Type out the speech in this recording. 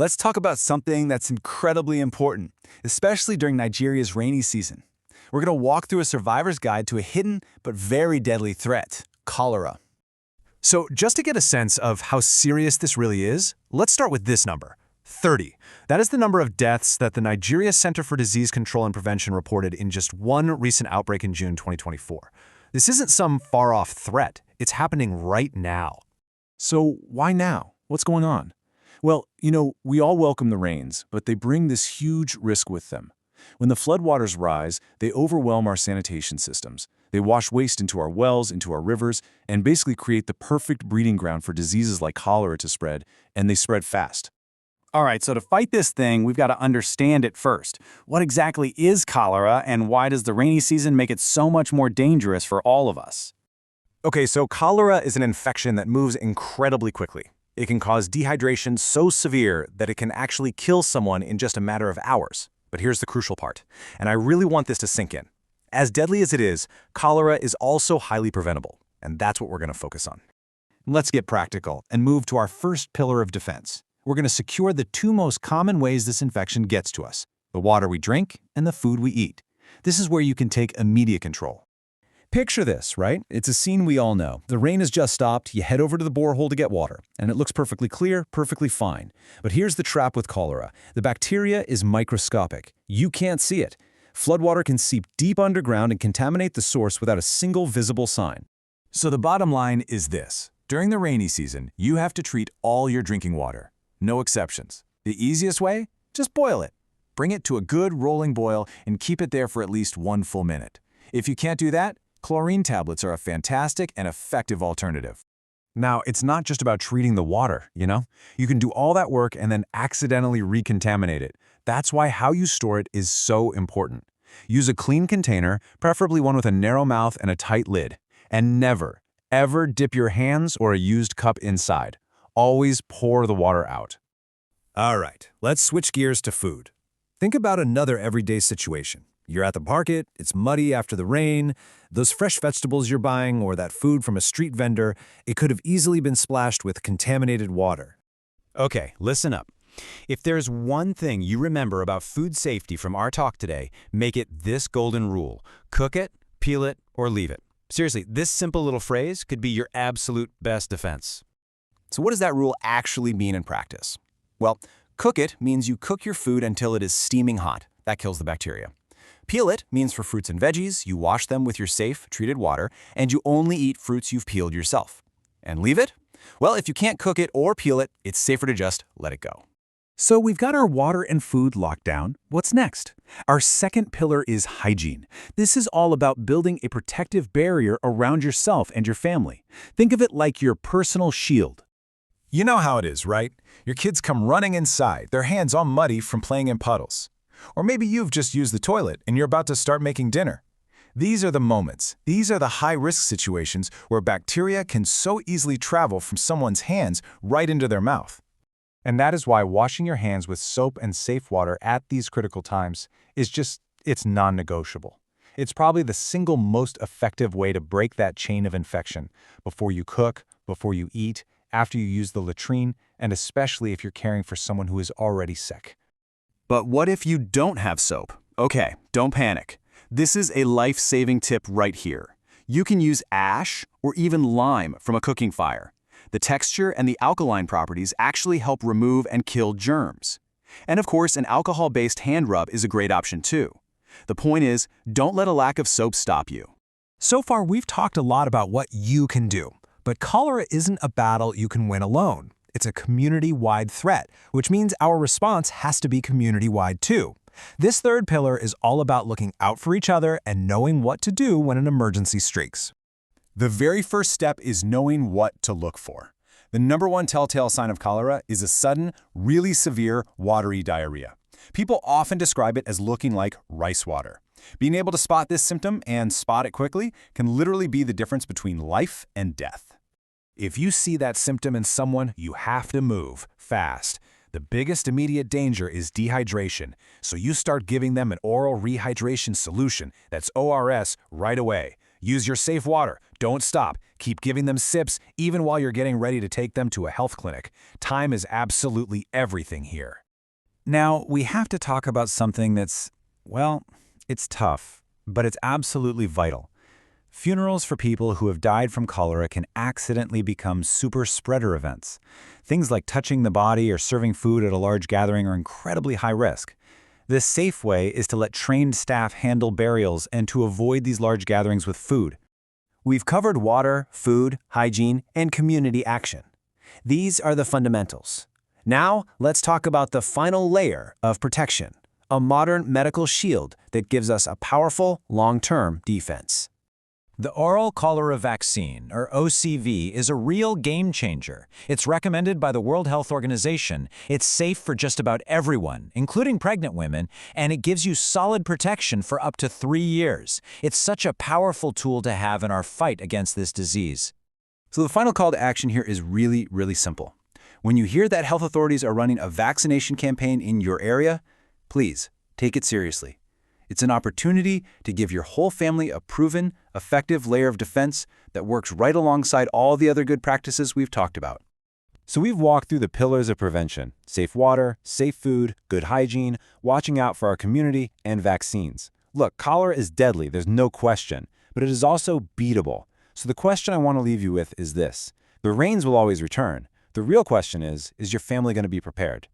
let's talk about something that's incredibly important, especially during Nigeria's rainy season. We're going to walk through a survivor's guide to a hidden but very deadly threat, cholera. So just to get a sense of how serious this really is, let's start with this number, 30. That is the number of deaths that the Nigeria Center for Disease Control and Prevention reported in just one recent outbreak in June 2024. This isn't some far-off threat. It's happening right now. So why now? What's going on? Well, we all welcome the rains, but they bring this huge risk with them. When the floodwaters rise, they overwhelm our sanitation systems. They wash waste into our wells, into our rivers, and basically create the perfect breeding ground for diseases like cholera to spread, and they spread fast. All right, so to fight this thing, we've got to understand it first. What exactly is cholera, and why does the rainy season make it so much more dangerous for all of us? Okay, so cholera is an infection that moves incredibly quickly. It can cause dehydration so severe that it can actually kill someone in just a matter of hours. But here's the crucial part, and I really want this to sink in. As deadly as it is, cholera is also highly preventable, and that's what we're going to focus on. Let's get practical and move to our first pillar of defense. We're going to secure the two most common ways this infection gets to us: the water we drink and the food we eat. This is where you can take immediate control. Picture this, right? It's a scene we all know. The rain has just stopped, you head over to the borehole to get water, and it looks perfectly clear, perfectly fine. But here's the trap with cholera. The bacteria is microscopic. You can't see it. Floodwater can seep deep underground and contaminate the source without a single visible sign. So the bottom line is this. During the rainy season, you have to treat all your drinking water. No exceptions. The easiest way? Just boil it. Bring it to a good rolling boil and keep it there for at least 1 full minute. If you can't do that, chlorine tablets are a fantastic and effective alternative. Now, it's not just about treating the water, You can do all that work and then accidentally recontaminate it. That's why how you store it is so important. Use a clean container, preferably one with a narrow mouth and a tight lid. And never, ever dip your hands or a used cup inside. Always pour the water out. All right, let's switch gears to food. Think about another everyday situation. You're at the market, it's muddy after the rain, those fresh vegetables you're buying or that food from a street vendor, it could have easily been splashed with contaminated water. Okay, listen up. If there's one thing you remember about food safety from our talk today, make it this golden rule: cook it, peel it, or leave it. Seriously, this simple little phrase could be your absolute best defense. So what does that rule actually mean in practice? Well, cook it means you cook your food until it is steaming hot. That kills the bacteria. Peel it means for fruits and veggies, you wash them with your safe, treated water, and you only eat fruits you've peeled yourself. And leave it? Well, if you can't cook it or peel it, it's safer to just let it go. So we've got our water and food locked down. What's next? Our second pillar is hygiene. This is all about building a protective barrier around yourself and your family. Think of it like your personal shield. You know how it is, right? Your kids come running inside, their hands all muddy from playing in puddles. Or maybe you've just used the toilet and you're about to start making dinner. These are the moments, these are the high-risk situations where bacteria can so easily travel from someone's hands right into their mouth. And that is why washing your hands with soap and safe water at these critical times it's non-negotiable. It's probably the single most effective way to break that chain of infection before you cook, before you eat, after you use the latrine, and especially if you're caring for someone who is already sick. But what if you don't have soap? Okay, don't panic. This is a life-saving tip right here. You can use ash or even lime from a cooking fire. The texture and the alkaline properties actually help remove and kill germs. And of course, an alcohol-based hand rub is a great option too. The point is, don't let a lack of soap stop you. So far, we've talked a lot about what you can do, but cholera isn't a battle you can win alone. It's a community-wide threat, which means our response has to be community-wide too. This third pillar is all about looking out for each other and knowing what to do when an emergency streaks. The very first step is knowing what to look for. The number one telltale sign of cholera is a sudden, really severe, watery diarrhea. People often describe it as looking like rice water. Being able to spot this symptom and spot it quickly can literally be the difference between life and death. If you see that symptom in someone, you have to move fast. The biggest immediate danger is dehydration, so you start giving them an oral rehydration solution, that's ORS, right away. Use your safe water. Don't stop. Keep giving them sips even while you're getting ready to take them to a health clinic. Time is absolutely everything here. Now, we have to talk about something that's, well, it's tough, but it's absolutely vital. Funerals for people who have died from cholera can accidentally become super spreader events. Things like touching the body or serving food at a large gathering are incredibly high risk. The safe way is to let trained staff handle burials and to avoid these large gatherings with food. We've covered water, food, hygiene, and community action. These are the fundamentals. Now, let's talk about the final layer of protection, a modern medical shield that gives us a powerful, long-term defense. The oral cholera vaccine, or OCV, is a real game changer. It's recommended by the World Health Organization. It's safe for just about everyone, including pregnant women, and it gives you solid protection for up to 3 years. It's such a powerful tool to have in our fight against this disease. So the final call to action here is really, really simple. When you hear that health authorities are running a vaccination campaign in your area, please take it seriously. It's an opportunity to give your whole family a proven, effective layer of defense that works right alongside all the other good practices we've talked about. So we've walked through the pillars of prevention: safe water, safe food, good hygiene, watching out for our community, and vaccines. Look, cholera is deadly, there's no question, but it is also beatable. So the question I want to leave you with is this. The rains will always return. The real question is your family going to be prepared?